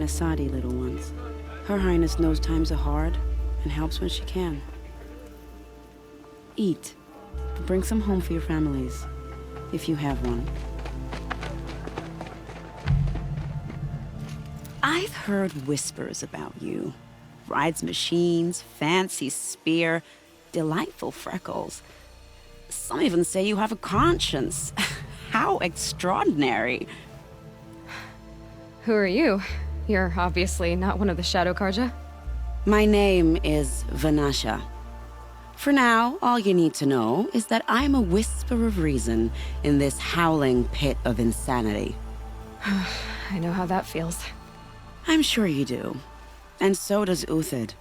Asadi, little ones. Her Highness knows times are hard and helps when she can. Eat. Bring some home for your families, if you have one. I've heard whispers about you. Rides machines, fancy spear, delightful freckles. Some even say you have a conscience. How extraordinary. Who are you? You're obviously not one of the Shadow Carja. My name is Vanasha. For now, all you need to know is that I'm a whisper of reason in this howling pit of insanity. I know how that feels. I'm sure you do. And so does Uthid.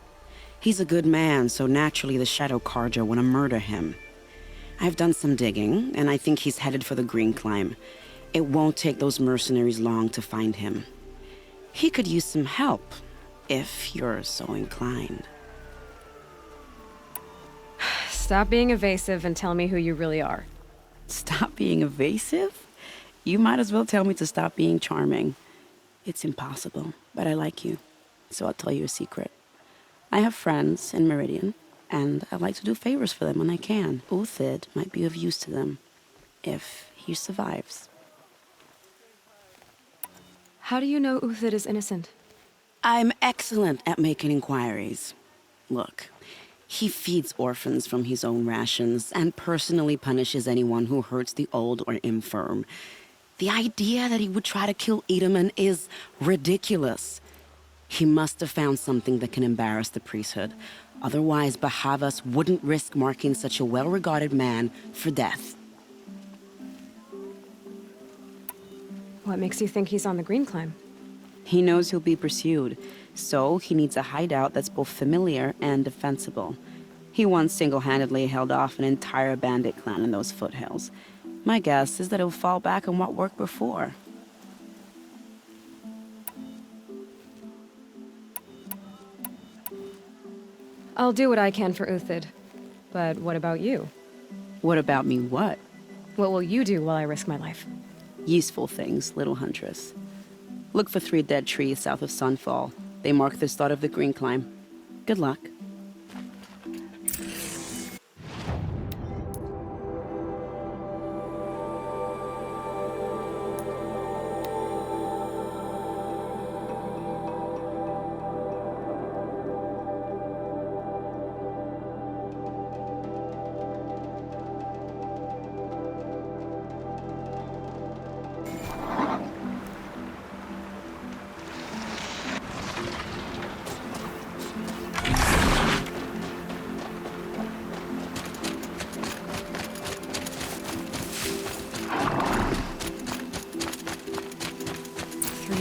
He's a good man, so naturally the Shadow Carja want to murder him. I've done some digging, and I think he's headed for the Green Climb. It won't take those mercenaries long to find him. He could use some help, if you're so inclined. Stop being evasive and tell me who you really are. Stop being evasive? You might as well tell me to stop being charming. It's impossible, but I like you, so I'll tell you a secret. I have friends in Meridian, and I like to do favors for them when I can. Uthid might be of use to them, if he survives. How do you know Uthid is innocent? I'm excellent at making inquiries. Look, he feeds orphans from his own rations and personally punishes anyone who hurts the old or infirm. The idea that he would try to kill Edaman is ridiculous. He must have found something that can embarrass the priesthood. Otherwise, Bahavas wouldn't risk marking such a well-regarded man for death. What makes you think he's on the Green Climb? He knows he'll be pursued, so he needs a hideout that's both familiar and defensible. He once single-handedly held off an entire bandit clan in those foothills. My guess is that he'll fall back on what worked before. I'll do what I can for Uthid. But what about you? What about me what? What will you do while I risk my life? Useful things, little huntress. Look for 3 dead trees south of Sunfall. They mark the start of the Green Climb. Good luck.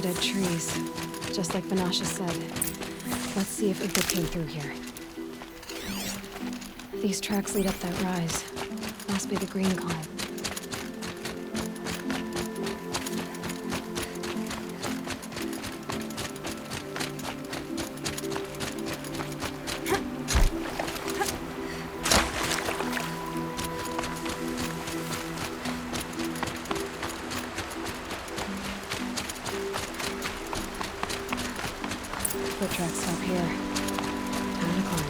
Dead trees, just like Vanasha said. Let's see if Uthid came through here. These tracks lead up that rise. Must be the Green Climb. Foot tracks stop here. Time to climb.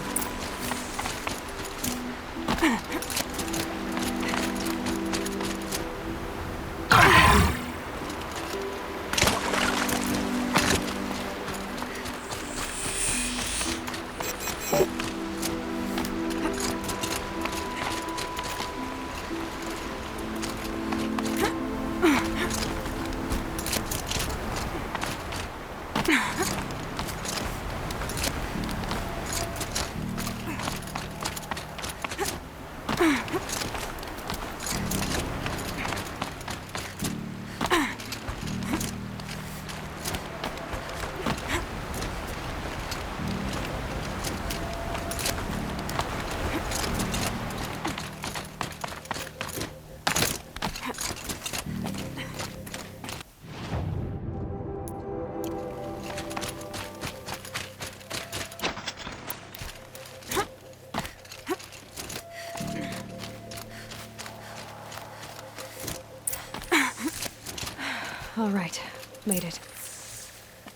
All right, made it.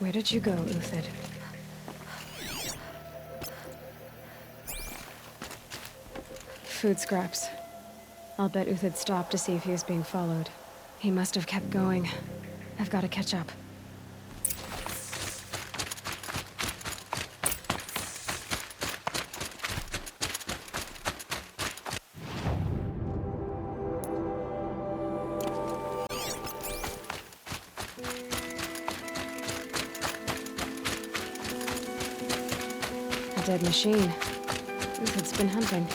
Where did you go, Uthid? Food scraps. I'll bet Uthid stopped to see if he was being followed. He must have kept going. I've got to catch up. A dead machine. Uthid's been hunting.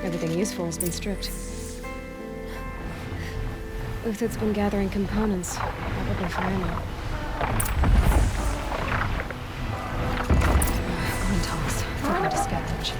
Everything useful has been stripped. Uthid's been gathering components, probably for ammo. Coin toss. Forgot to scavenge.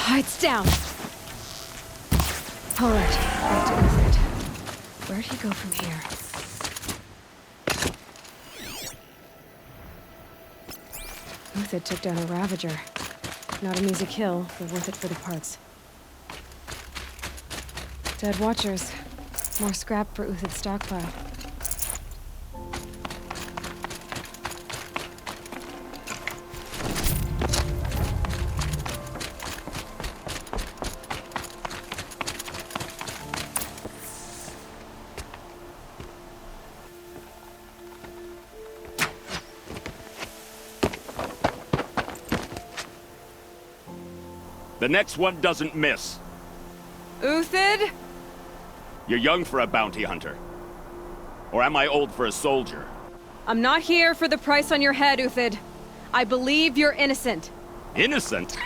Lights down! Alright, back to Uthid. Where'd he go from here? Uthid took down a Ravager. Not an easy kill, but worth it for the parts. Dead Watchers. More scrap for Uthid's stockpile. The next one doesn't miss. Uthid? You're young for a bounty hunter. Or am I old for a soldier? I'm not here for the price on your head, Uthid. I believe you're innocent. Innocent?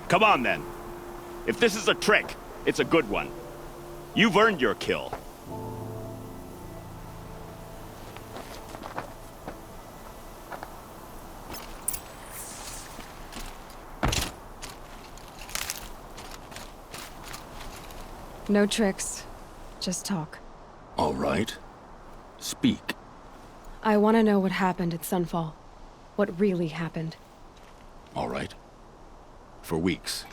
Come on, then. If this is a trick, it's a good one. You've earned your kill. No tricks. Just talk. All right. Speak. I want to know what happened at Sunfall. What really happened. All right. For weeks,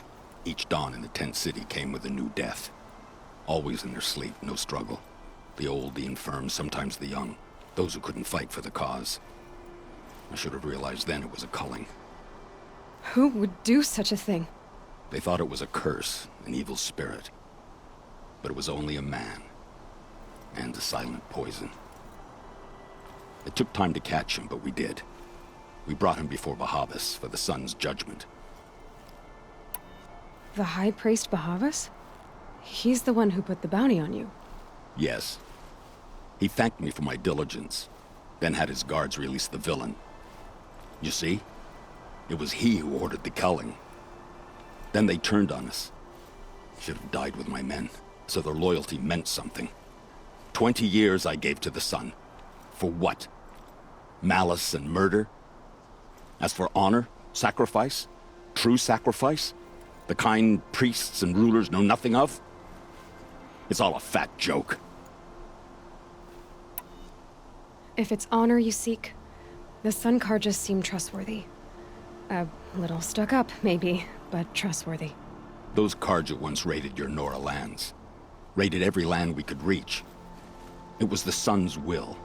each dawn in the tent city came with a new death. Always in their sleep, no struggle. The old, the infirm, sometimes the young. Those who couldn't fight for the cause. I should have realized then it was a culling. Who would do such a thing? They thought it was a curse, an evil spirit. But it was only a man. And a silent poison. It took time to catch him, but we did. We brought him before Bahavas for the sun's judgment. The High Priest Bahavas? He's the one who put the bounty on you. Yes. He thanked me for my diligence, then had his guards release the villain. You see? It was he who ordered the culling. Then they turned on us. Should have died with my men, so their loyalty meant something. 20 years I gave to the sun. For what? Malice and murder? As for honor, sacrifice, true sacrifice, the kind priests and rulers know nothing of? It's all a fat joke. If it's honor you seek, the Sun Carja seem trustworthy. A little stuck up, maybe, but trustworthy. Those Carja once raided your Nora lands. Raided every land we could reach. It was the Sun's will.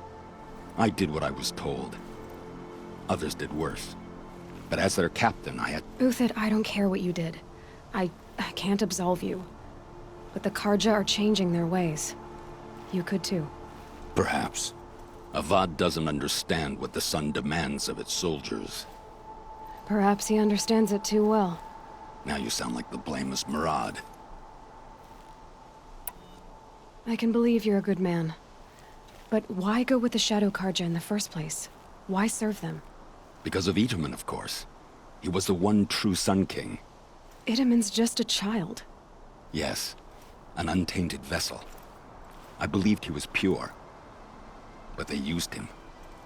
I did what I was told. Others did worse. But as their captain, I had... Uthid, I don't care what you did. I can't absolve you. But the Carja are changing their ways. You could too. Perhaps. Avad doesn't understand what the Sun demands of its soldiers. Perhaps he understands it too well. Now you sound like the blameless Murad. I can believe you're a good man. But why go with the Shadow Carja in the first place? Why serve them? Because of Itamen, of course. He was the one true Sun King. Itamen's just a child. Yes, an untainted vessel. I believed he was pure. But they used him.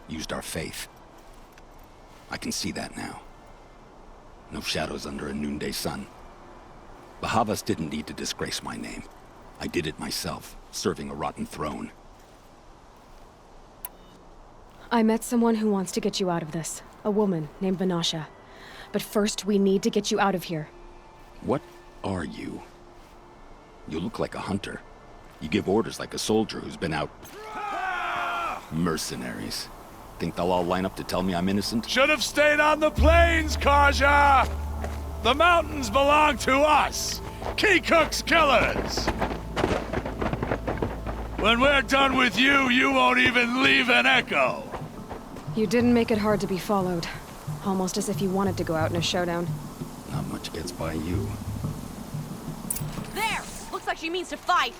Used our faith. I can see that now. No shadows under a noonday sun. Bahavas didn't need to disgrace my name. I did it myself, serving a rotten throne. I met someone who wants to get you out of this. A woman named Vanasha. But first, we need to get you out of here. What are you? You look like a hunter. You give orders like a soldier who's been out... Mercenaries. Think they'll all line up to tell me I'm innocent? Should have stayed on the plains, Carja! The mountains belong to us! Keecook's killers! When we're done with you, you won't even leave an echo! You didn't make it hard to be followed. Almost as if you wanted to go out in a showdown. Not much gets by you. There! Looks like she means to fight.